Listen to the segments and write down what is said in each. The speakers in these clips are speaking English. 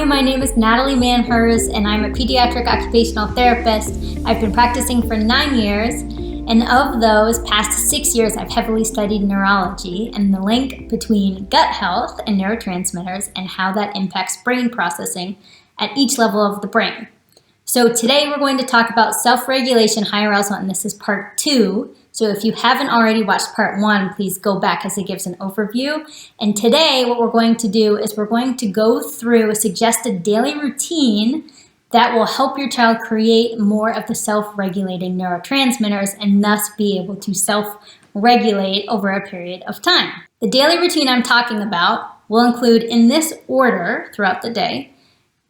Hi, my name is Natalie Manhurst, and I'm a pediatric occupational therapist. I've been practicing for 9 years, and of those past 6 years, I've heavily studied neurology and the link between gut health and neurotransmitters and how that impacts brain processing at each level of the brain. So today we're going to talk about self-regulation, high arousal, and this is part 2. So if you haven't already watched part 1, please go back as it gives an overview. And today what we're going to do is we're going to go through a suggested daily routine that will help your child create more of the self-regulating neurotransmitters and thus be able to self-regulate over a period of time. The daily routine I'm talking about will include, in this order throughout the day,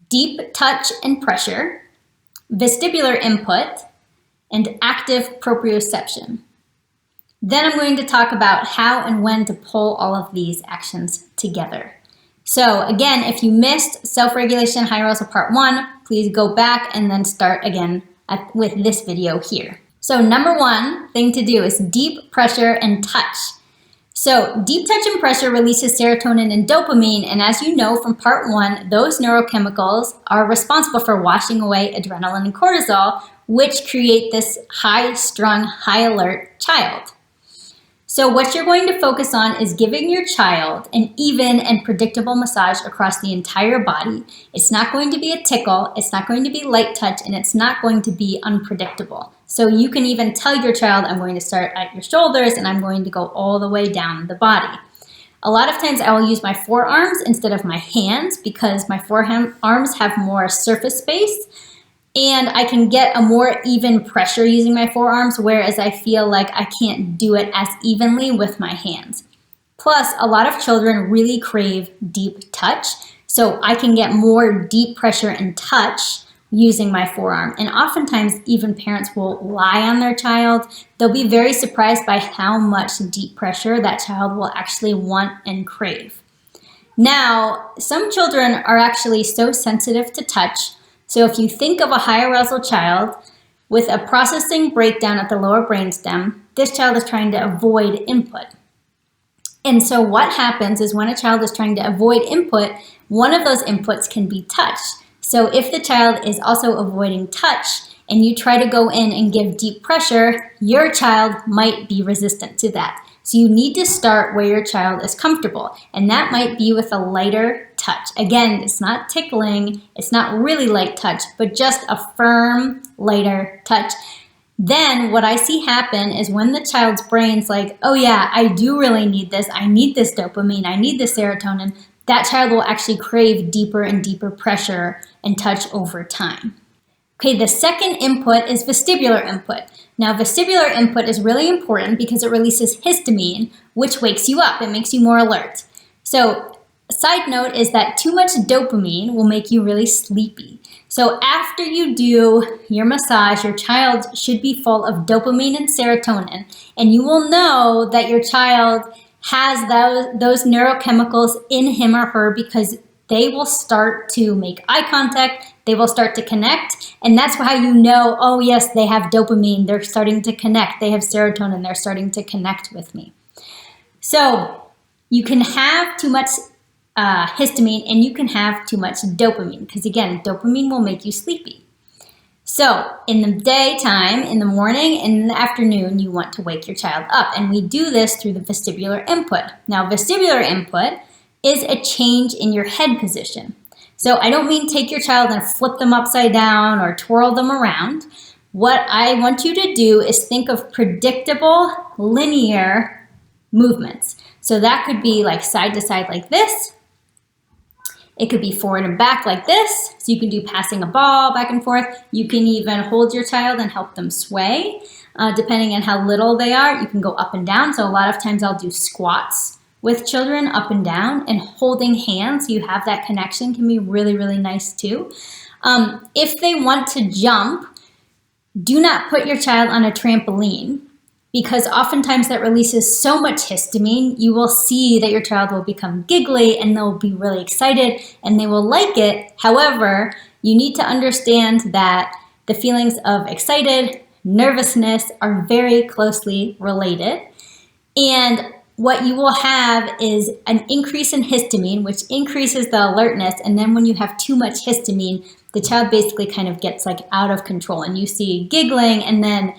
deep touch and pressure, vestibular input, and active proprioception. Then I'm going to talk about how and when to pull all of these actions together. So again, if you missed self-regulation, high arousal part 1, please go back and then start again with this video here. So number 1 thing to do is deep pressure and touch. So deep touch and pressure releases serotonin and dopamine, and as you know from part 1, those neurochemicals are responsible for washing away adrenaline and cortisol, which create this high-strung, high-alert child. So what you're going to focus on is giving your child an even and predictable massage across the entire body. It's not going to be a tickle, it's not going to be light touch, and it's not going to be unpredictable. So you can even tell your child, I'm going to start at your shoulders and I'm going to go all the way down the body. A lot of times I will use my forearms instead of my hands because my forearms have more surface space, and I can get a more even pressure using my forearms, whereas I feel like I can't do it as evenly with my hands. Plus, a lot of children really crave deep touch, so I can get more deep pressure and touch using my forearm. And oftentimes, even parents will lie on their child. They'll be very surprised by how much deep pressure that child will actually want and crave. Now, some children are actually so sensitive to touch. So if you think of a high arousal child with a processing breakdown at the lower brainstem, this child is trying to avoid input. And so what happens is when a child is trying to avoid input, one of those inputs can be touch. So if the child is also avoiding touch and you try to go in and give deep pressure, your child might be resistant to that. So you need to start where your child is comfortable, and that might be with a lighter touch. Again, it's not tickling, it's not really light touch, but just a firm, lighter touch. Then what I see happen is when the child's brain's like, oh yeah, I do really need this, I need this dopamine, I need this serotonin, that child will actually crave deeper and deeper pressure and touch over time. Okay, the second input is vestibular input. Now, vestibular input is really important because it releases histamine, which wakes you up. It makes you more alert. So, a side note is that too much dopamine will make you really sleepy. So, after you do your massage, your child should be full of dopamine and serotonin, and you will know that your child has those neurochemicals in him or her because they will start to make eye contact, they will start to connect, and that's how you know, oh yes, they have dopamine, they're starting to connect, they have serotonin, they're starting to connect with me. So you can have too much histamine and you can have too much dopamine because again, dopamine will make you sleepy. So in the daytime, in the morning, and in the afternoon, you want to wake your child up, and we do this through the vestibular input. Now, vestibular input is a change in your head position. So I don't mean take your child and flip them upside down or twirl them around. What I want you to do is think of predictable, linear movements. So that could be like side to side like this. It could be forward and back like this. So you can do passing a ball back and forth. You can even hold your child and help them sway. Depending on how little they are, you can go up and down. So a lot of times I'll do squats with children up and down, and holding hands, you have that connection, can be really, really nice too. If they want to jump, do not put your child on a trampoline because oftentimes that releases so much histamine, you will see that your child will become giggly and they'll be really excited and they will like it. However, you need to understand that the feelings of excited, nervousness are very closely related. And what you will have is an increase in histamine, which increases the alertness. And then when you have too much histamine, the child basically kind of gets like out of control, and you see giggling, and then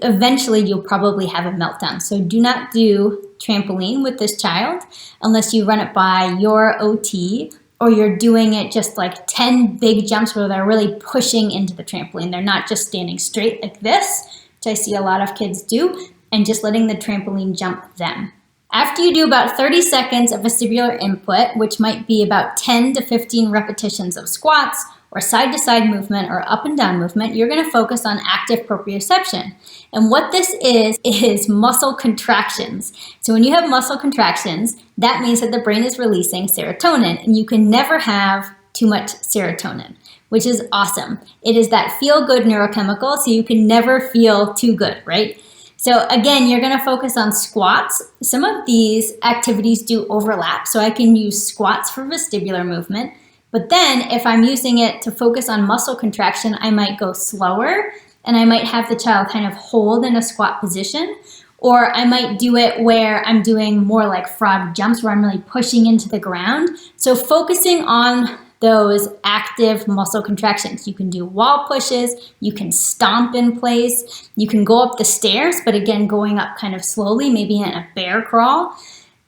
eventually you'll probably have a meltdown. So do not do trampoline with this child unless you run it by your OT, or you're doing it just like 10 big jumps where they're really pushing into the trampoline. They're not just standing straight like this, which I see a lot of kids do, and just letting the trampoline jump them. After you do about 30 seconds of vestibular input, which might be about 10 to 15 repetitions of squats or side-to-side movement or up and down movement, you're going to focus on active proprioception. And what this is muscle contractions. So when you have muscle contractions, that means that the brain is releasing serotonin, and you can never have too much serotonin, which is awesome. It is that feel-good neurochemical, so you can never feel too good, right? So again, you're going to focus on squats. Some of these activities do overlap, so I can use squats for vestibular movement. But then if I'm using it to focus on muscle contraction, I might go slower, and I might have the child kind of hold in a squat position, or I might do it where I'm doing more like frog jumps where I'm really pushing into the ground. So focusing on those active muscle contractions. You can do wall pushes, you can stomp in place, you can go up the stairs, but again, going up kind of slowly, maybe in a bear crawl.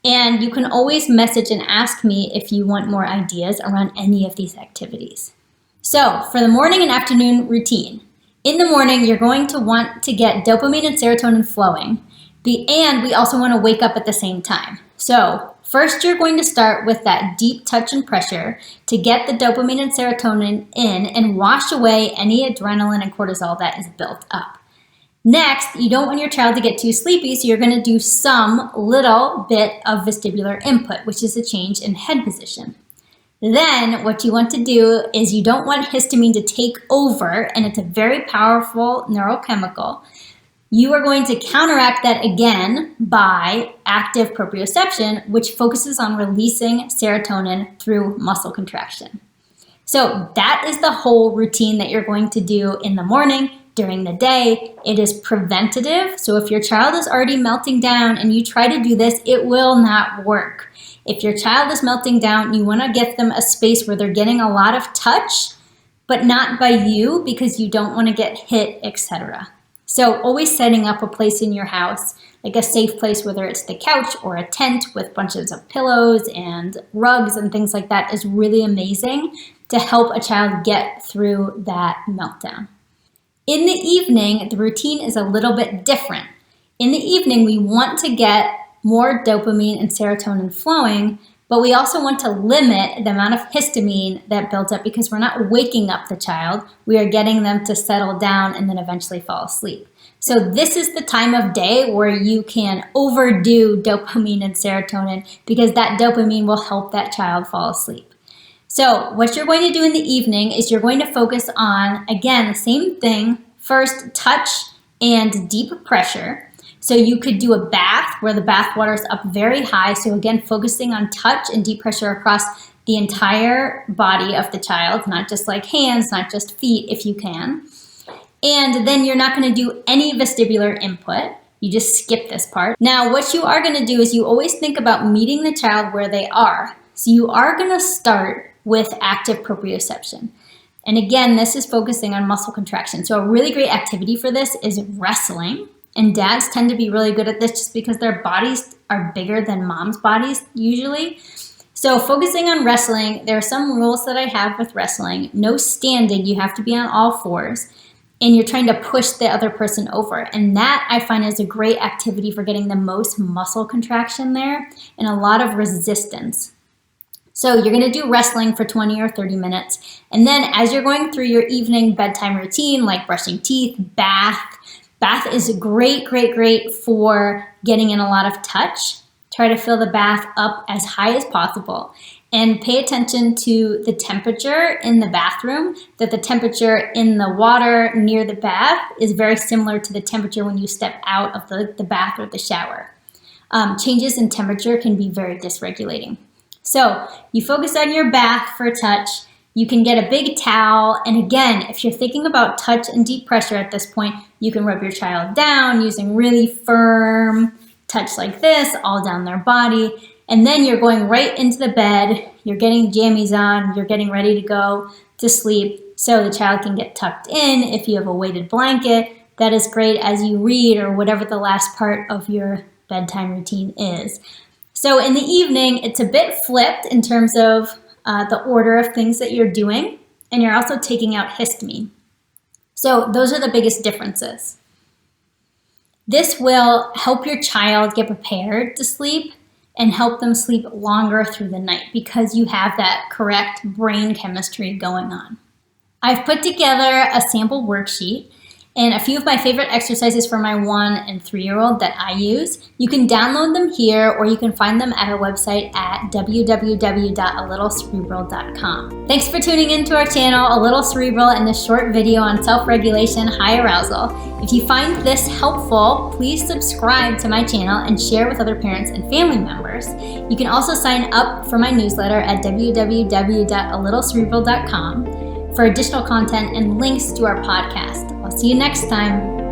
And you can always message and ask me if you want more ideas around any of these activities. So for the morning and afternoon routine, in the morning, you're going to want to get dopamine and serotonin flowing, and we also want to wake up at the same time. So first, you're going to start with that deep touch and pressure to get the dopamine and serotonin in and wash away any adrenaline and cortisol that is built up. Next, you don't want your child to get too sleepy, so you're going to do some little bit of vestibular input, which is a change in head position. Then what you want to do is you don't want histamine to take over, and it's a very powerful neurochemical. You are going to counteract that again by active proprioception, which focuses on releasing serotonin through muscle contraction. So that is the whole routine that you're going to do in the morning, during the day. It is preventative. So if your child is already melting down and you try to do this, it will not work. If your child is melting down, you want to get them a space where they're getting a lot of touch, but not by you because you don't want to get hit, etc. So always setting up a place in your house, like a safe place, whether it's the couch or a tent with bunches of pillows and rugs and things like that, is really amazing to help a child get through that meltdown. In the evening, the routine is a little bit different. In the evening, we want to get more dopamine and serotonin flowing, but we also want to limit the amount of histamine that builds up because we're not waking up the child. We are getting them to settle down and then eventually fall asleep. So this is the time of day where you can overdo dopamine and serotonin because that dopamine will help that child fall asleep. So what you're going to do in the evening is you're going to focus on, again, the same thing. First, touch and deep pressure. So you could do a bath where the bath water is up very high. So again, focusing on touch and deep pressure across the entire body of the child, not just like hands, not just feet if you can. And then you're not going to do any vestibular input. You just skip this part. Now, what you are going to do is you always think about meeting the child where they are. So you are going to start with active proprioception. And again, this is focusing on muscle contraction. So a really great activity for this is wrestling. And dads tend to be really good at this just because their bodies are bigger than mom's bodies usually. So focusing on wrestling, there are some rules that I have with wrestling. No standing, you have to be on all fours. And you're trying to push the other person over. And that I find is a great activity for getting the most muscle contraction there and a lot of resistance. So you're going to do wrestling for 20 or 30 minutes. And then as you're going through your evening bedtime routine, like brushing teeth, bath is great for getting in a lot of touch. Try to fill the bath up as high as possible. And pay attention to the temperature in the bathroom, that the temperature in the water near the bath is very similar to the temperature when you step out of the bath or the shower. Changes in temperature can be very dysregulating. So you focus on your bath for touch. You can get a big towel. And again, if you're thinking about touch and deep pressure at this point, you can rub your child down using really firm, touch like this, all down their body. And then you're going right into the bed. You're getting jammies on. You're getting ready to go to sleep so the child can get tucked in. If you have a weighted blanket, that is great as you read or whatever the last part of your bedtime routine is. So in the evening, it's a bit flipped in terms of the order of things that you're doing, and you're also taking out histamine. So those are the biggest differences. This will help your child get prepared to sleep and help them sleep longer through the night because you have that correct brain chemistry going on. I've put together a sample worksheet and a few of my favorite exercises for my 1 and 3-year-old that I use. You can download them here or you can find them at our website at www.alittlecerebral.com. Thanks for tuning into our channel, A Little Cerebral, and this short video on self-regulation, high arousal. If you find this helpful, please subscribe to my channel and share with other parents and family members. You can also sign up for my newsletter at www.alittlecerebral.com for additional content and links to our podcast. I'll see you next time.